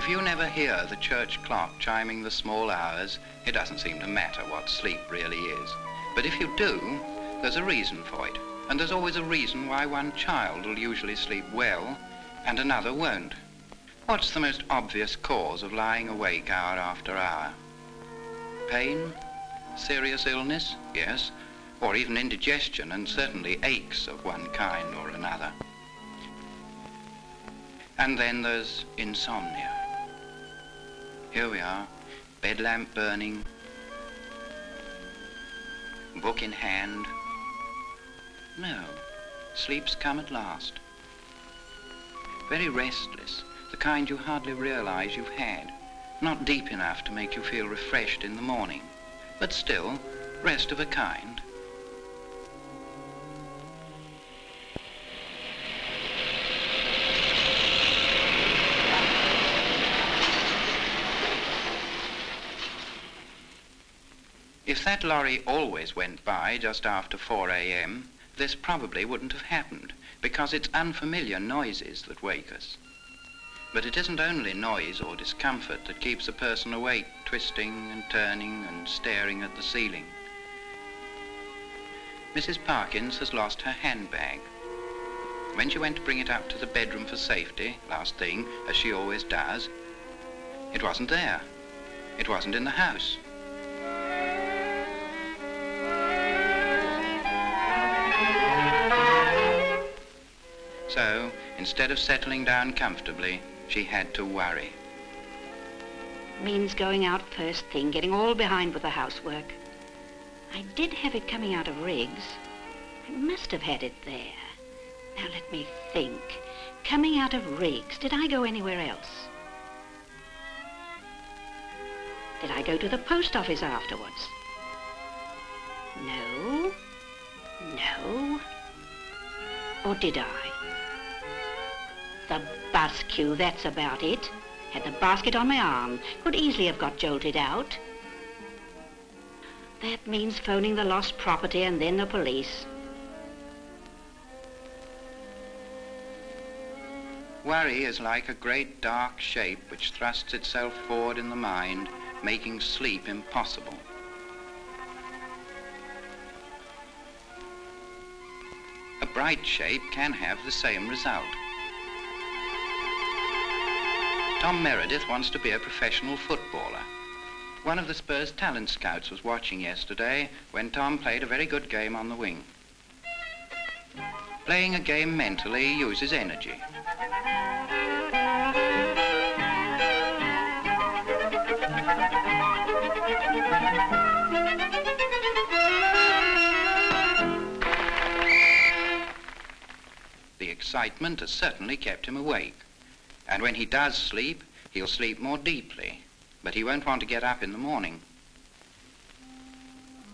If you never hear the church clock chiming the small hours, it doesn't seem to matter what sleep really is. But if you do, there's a reason for it. And there's always a reason why one child will usually sleep well and another won't. What's the most obvious cause of lying awake hour after hour? Pain? Serious illness? Yes. Or even indigestion, and certainly aches of one kind or another. And then there's insomnia. Here we are, bed lamp burning, book in hand. No, sleep's come at last. Very restless, the kind you hardly realize you've had. Not deep enough to make you feel refreshed in the morning, but still, rest of a kind. If that lorry always went by just after 4 a.m., this probably wouldn't have happened, because it's unfamiliar noises that wake us. But it isn't only noise or discomfort that keeps a person awake, twisting and turning and staring at the ceiling. Mrs. Parkins has lost her handbag. When she went to bring it up to the bedroom for safety, last thing, as she always does, it wasn't there. It wasn't in the house. So, instead of settling down comfortably, she had to worry. Means going out first thing, getting all behind with the housework. I did have it coming out of Riggs. I must have had it there. Now let me think. Coming out of Riggs, did I go anywhere else? Did I go to the post office afterwards? No. No. Or did I? The bus queue, that's about it. Had the basket on my arm. Could easily have got jolted out. That means phoning the lost property and then the police. Worry is like a great dark shape which thrusts itself forward in the mind, making sleep impossible. A bright shape can have the same result. Tom Meredith wants to be a professional footballer. One of the Spurs talent scouts was watching yesterday when Tom played a very good game on the wing. Playing a game mentally uses energy. The excitement has certainly kept him awake. And when he does sleep, he'll sleep more deeply, but he won't want to get up in the morning.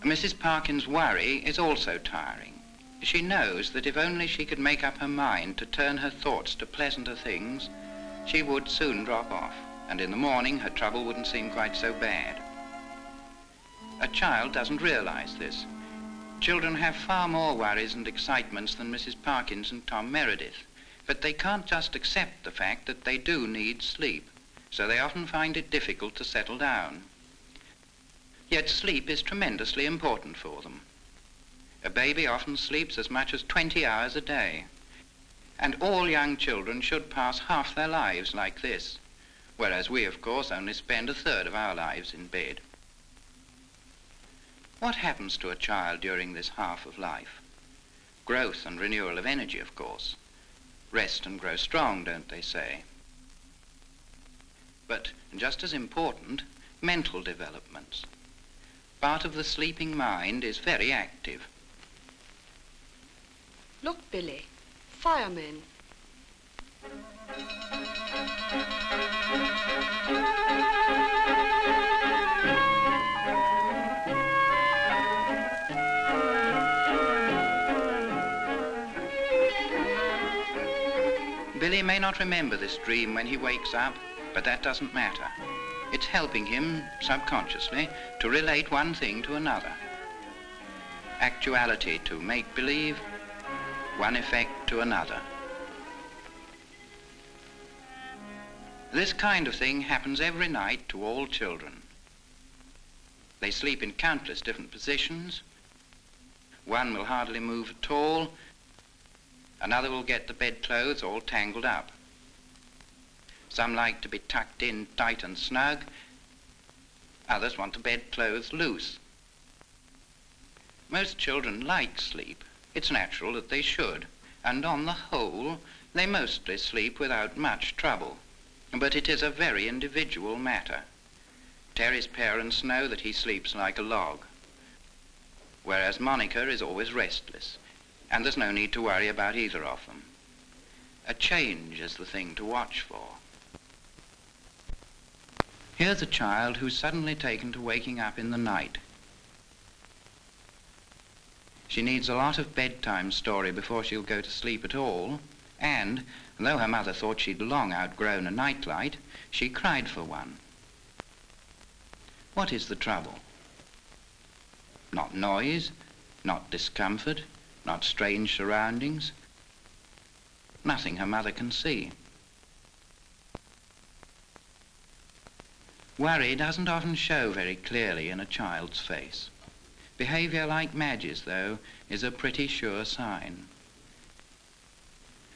Mrs. Parkins' worry is also tiring. She knows that if only she could make up her mind to turn her thoughts to pleasanter things, she would soon drop off, and in the morning her trouble wouldn't seem quite so bad. A child doesn't realize this. Children have far more worries and excitements than Mrs. Parkins and Tom Meredith. But they can't just accept the fact that they do need sleep, so they often find it difficult to settle down. Yet sleep is tremendously important for them. A baby often sleeps as much as 20 hours a day, and all young children should pass half their lives like this, whereas we, of course, only spend a third of our lives in bed. What happens to a child during this half of life? Growth and renewal of energy, of course. Rest and grow strong, don't they say? But just as important, mental developments. Part of the sleeping mind is very active. Look, Billy, firemen. Billy may not remember this dream when he wakes up, but that doesn't matter. It's helping him, subconsciously, to relate one thing to another. Actuality to make-believe, one effect to another. This kind of thing happens every night to all children. They sleep in countless different positions. One will hardly move at all. Another will get the bedclothes all tangled up. Some like to be tucked in tight and snug. Others want the bedclothes loose. Most children like sleep. It's natural that they should, and on the whole, they mostly sleep without much trouble. But it is a very individual matter. Terry's parents know that he sleeps like a log, whereas Monica is always restless, and there's no need to worry about either of them. A change is the thing to watch for. Here's a child who's suddenly taken to waking up in the night. She needs a lot of bedtime story before she'll go to sleep at all, and, though her mother thought she'd long outgrown a nightlight, she cried for one. What is the trouble? Not noise, not discomfort, not strange surroundings. Nothing her mother can see. Worry doesn't often show very clearly in a child's face. Behavior like Madge's, though, is a pretty sure sign.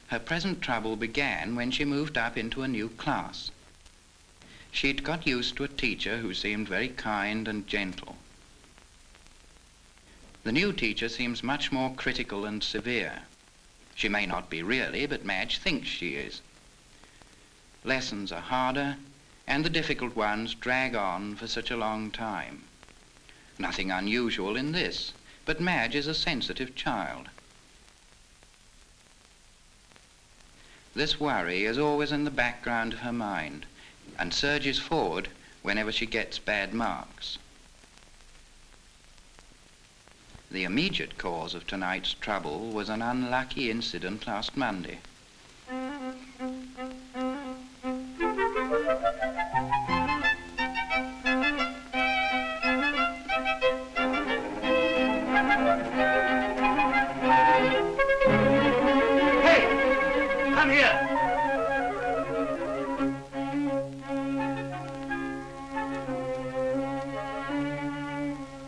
Her present trouble began when she moved up into a new class. She'd got used to a teacher who seemed very kind and gentle. The new teacher seems much more critical and severe. She may not be really, but Madge thinks she is. Lessons are harder, and the difficult ones drag on for such a long time. Nothing unusual in this, but Madge is a sensitive child. This worry is always in the background of her mind and surges forward whenever she gets bad marks. The immediate cause of tonight's trouble was an unlucky incident last Monday.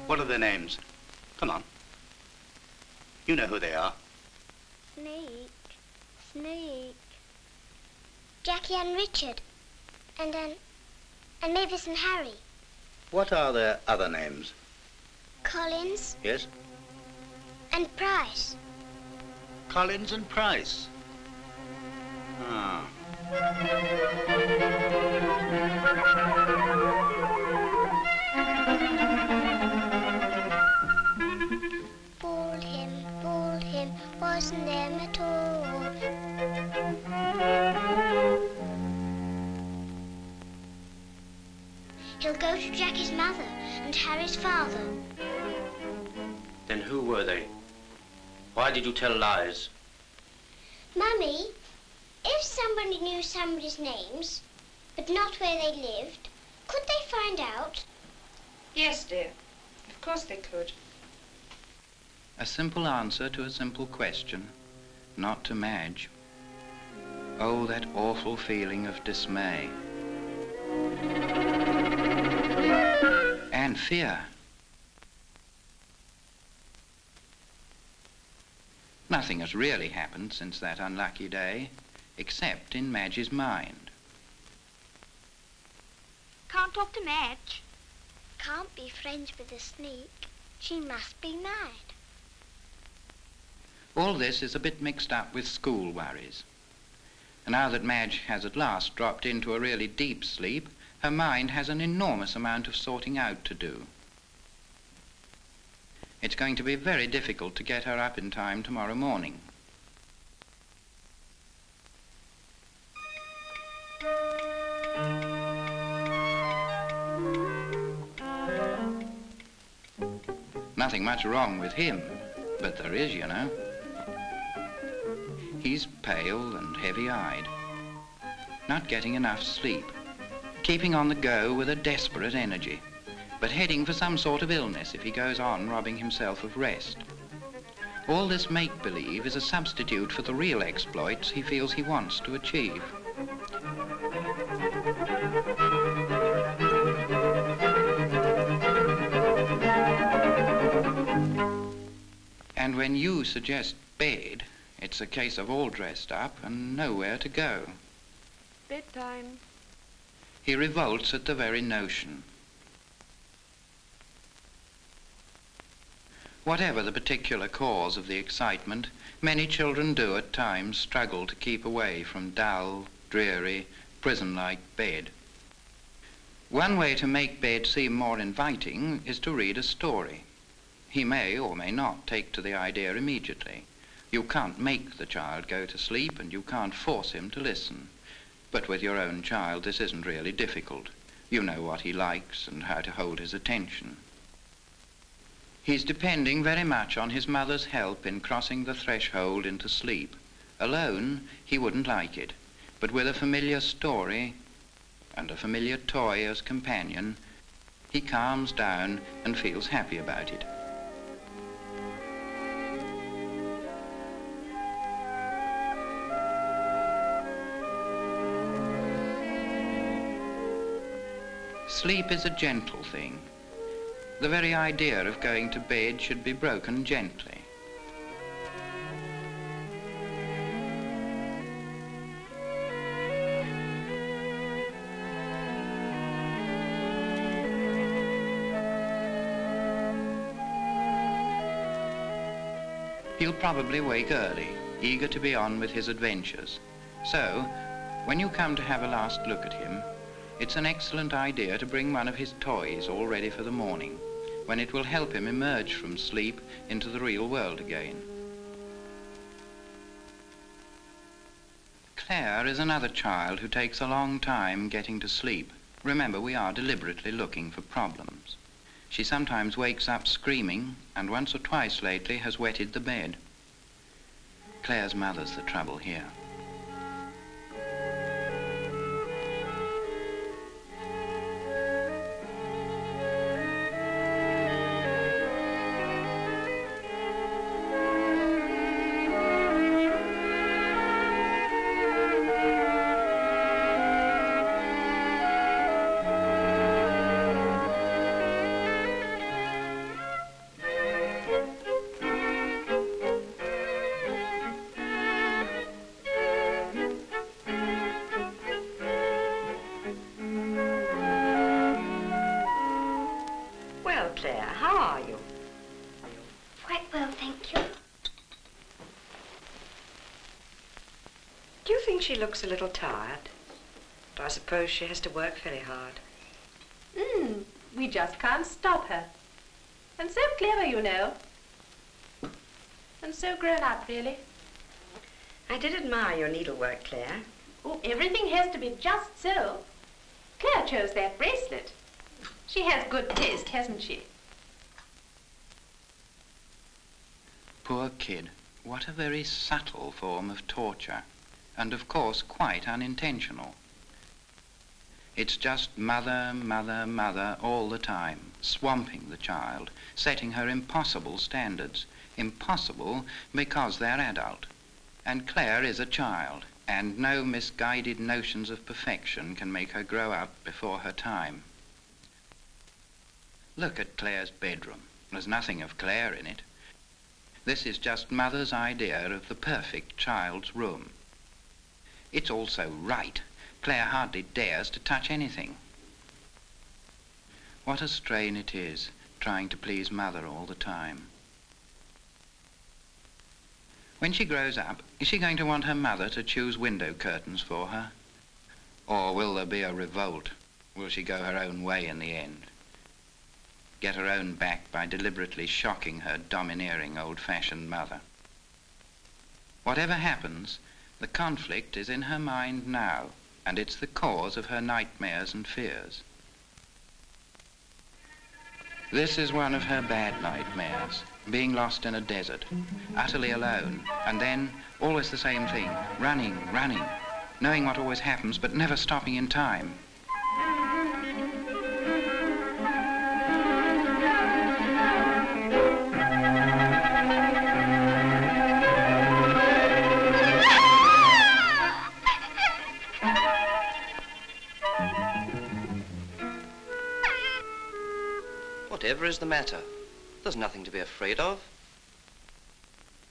What are their names? Come on. You know who they are. Snake. Jackie and Richard. And Mavis and Harry. What are their other names? Collins. Yes? And Price. Collins and Price. Ah. Fooled him, wasn't them at all. He'll go to Jackie's mother and Harry's father. Then who were they? Why did you tell lies? Mummy, if somebody knew somebody's names, but not where they lived, could they find out? Yes, dear. Of course they could. A simple answer to a simple question, not to Madge. Oh, that awful feeling of dismay. And fear. Nothing has really happened since that unlucky day, except in Madge's mind. Can't talk to Madge. Can't be friends with a sneak. She must be mad. All this is a bit mixed up with school worries. And now that Madge has at last dropped into a really deep sleep, her mind has an enormous amount of sorting out to do. It's going to be very difficult to get her up in time tomorrow morning. Nothing much wrong with him, but there is, you know. He's pale and heavy-eyed, not getting enough sleep, keeping on the go with a desperate energy, but heading for some sort of illness if he goes on robbing himself of rest. All this make-believe is a substitute for the real exploits he feels he wants to achieve. suggest bed, it's a case of all dressed up and nowhere to go. Bedtime. He revolts at the very notion. Whatever the particular cause of the excitement, many children do at times struggle to keep away from dull, dreary, prison-like bed. One way to make bed seem more inviting is to read a story. He may or may not take to the idea immediately. You can't make the child go to sleep and you can't force him to listen. But with your own child this isn't really difficult. You know what he likes and how to hold his attention. He's depending very much on his mother's help in crossing the threshold into sleep. Alone, he wouldn't like it, but with a familiar story and a familiar toy as companion, he calms down and feels happy about it. Sleep is a gentle thing. The very idea of going to bed should be broken gently. He'll probably wake early, eager to be on with his adventures. So, when you come to have a last look at him, it's an excellent idea to bring one of his toys all ready for the morning, when it will help him emerge from sleep into the real world again. Claire is another child who takes a long time getting to sleep. Remember, we are deliberately looking for problems. She sometimes wakes up screaming, and once or twice lately has wetted the bed. Claire's mother's the trouble here. Claire, how are you? Quite well, thank you. Do you think she looks a little tired? But I suppose she has to work very hard. We just can't stop her. And so clever, you know. And so grown up, really. I did admire your needlework, Claire. Oh, everything has to be just so. Claire chose that bracelet. She has good taste, hasn't she? Poor kid. What a very subtle form of torture. And of course quite unintentional. It's just mother, mother, mother all the time, swamping the child, setting her impossible standards. Impossible because they're adult. And Claire is a child, and no misguided notions of perfection can make her grow up before her time. Look at Claire's bedroom. There's nothing of Claire in it. This is just Mother's idea of the perfect child's room. It's also right. Claire hardly dares to touch anything. What a strain it is, trying to please Mother all the time. When she grows up, is she going to want her mother to choose window curtains for her? Or will there be a revolt? Will she go her own way in the end? Get her own back by deliberately shocking her domineering old-fashioned mother? Whatever happens, the conflict is in her mind now, and it's the cause of her nightmares and fears. This is one of her bad nightmares, being lost in a desert, utterly alone, and then always the same thing, running, running, knowing what always happens, but never stopping in time. Whatever is the matter? There's nothing to be afraid of.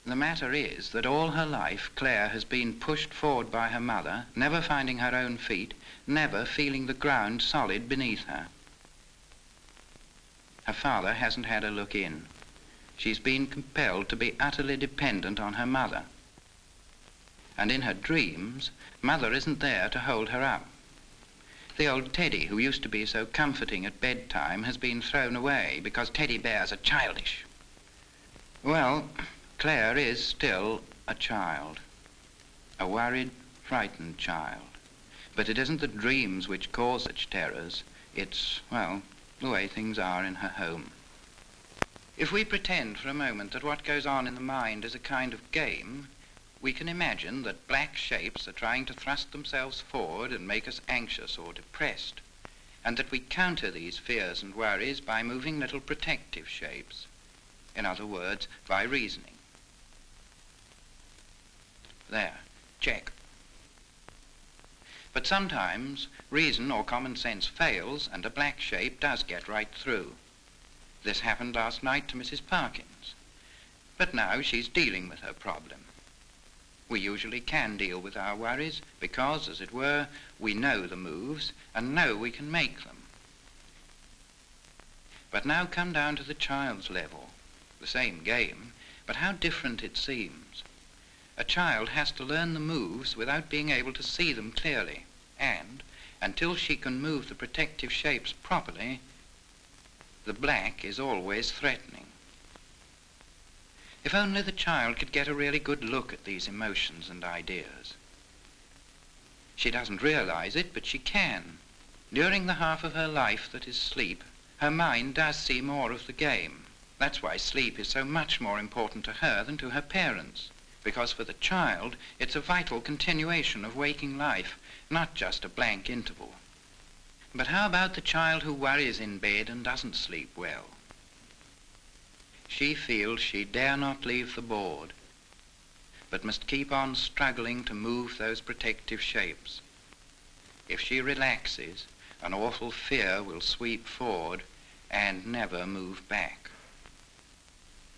The matter is that all her life Claire has been pushed forward by her mother, never finding her own feet, never feeling the ground solid beneath her. Her father hasn't had a look in. She's been compelled to be utterly dependent on her mother. And in her dreams, Mother isn't there to hold her up. The old teddy who used to be so comforting at bedtime has been thrown away because teddy bears are childish. Well, Claire is still a child, a worried, frightened child. But it isn't the dreams which cause such terrors. It's, well, the way things are in her home. If we pretend for a moment that what goes on in the mind is a kind of game, we can imagine that black shapes are trying to thrust themselves forward and make us anxious or depressed, and that we counter these fears and worries by moving little protective shapes. In other words, by reasoning. There, check. But sometimes reason or common sense fails and a black shape does get right through. This happened last night to Mrs. Parkins. But now she's dealing with her problem. We usually can deal with our worries because, as it were, we know the moves and know we can make them. But now come down to the child's level. The same game, but how different it seems. A child has to learn the moves without being able to see them clearly, and until she can move the protective shapes properly, the black is always threatening. If only the child could get a really good look at these emotions and ideas. She doesn't realize it, but she can. During the half of her life that is sleep, her mind does see more of the game. That's why sleep is so much more important to her than to her parents, because for the child, it's a vital continuation of waking life, not just a blank interval. But how about the child who worries in bed and doesn't sleep well? She feels she dare not leave the board, but must keep on struggling to move those protective shapes. If she relaxes, an awful fear will sweep forward and never move back.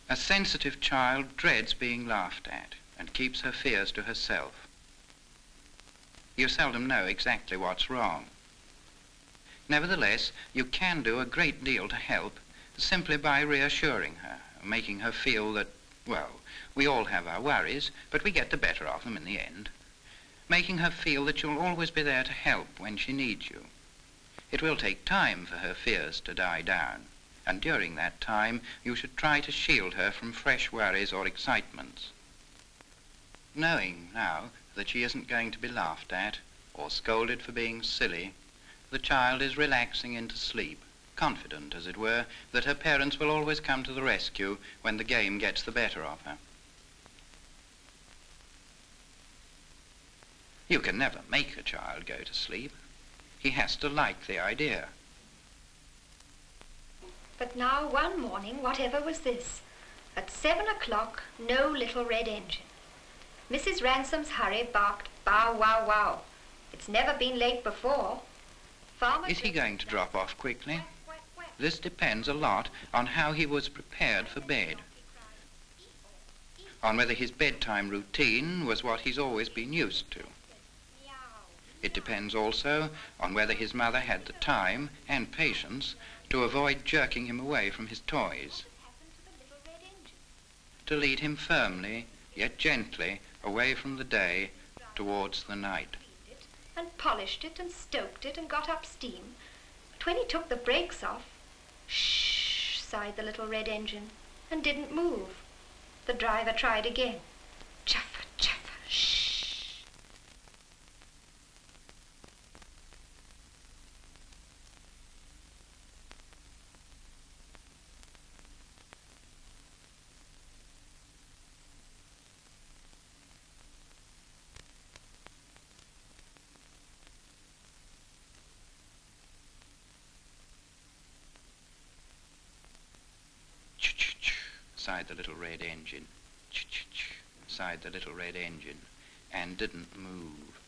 A sensitive child dreads being laughed at and keeps her fears to herself. You seldom know exactly what's wrong. Nevertheless, you can do a great deal to help simply by reassuring her, making her feel that, well, we all have our worries, but we get the better of them in the end. Making her feel that you'll always be there to help when she needs you. It will take time for her fears to die down, and during that time you should try to shield her from fresh worries or excitements. Knowing now that she isn't going to be laughed at or scolded for being silly, the child is relaxing into sleep, confident, as it were, that her parents will always come to the rescue when the game gets the better of her. You can never make a child go to sleep. He has to like the idea. But now, one morning, whatever was this? At 7 o'clock, no little red engine. Mrs. Ransom's hurry barked, bow, wow, wow. It's never been late before. Is he going to drop off quickly? This depends a lot on how he was prepared for bed, on whether his bedtime routine was what he's always been used to. It depends also on whether his mother had the time and patience to avoid jerking him away from his toys, to lead him firmly, yet gently, away from the day towards the night. And polished it and stoked it and got up steam. But when he took the brakes off, shh, sighed the little red engine, and didn't move. The driver tried again. Chuff, chuff, shh. Sighed the little red engine. Ch-ch-ch, sighed the little red engine, and didn't move.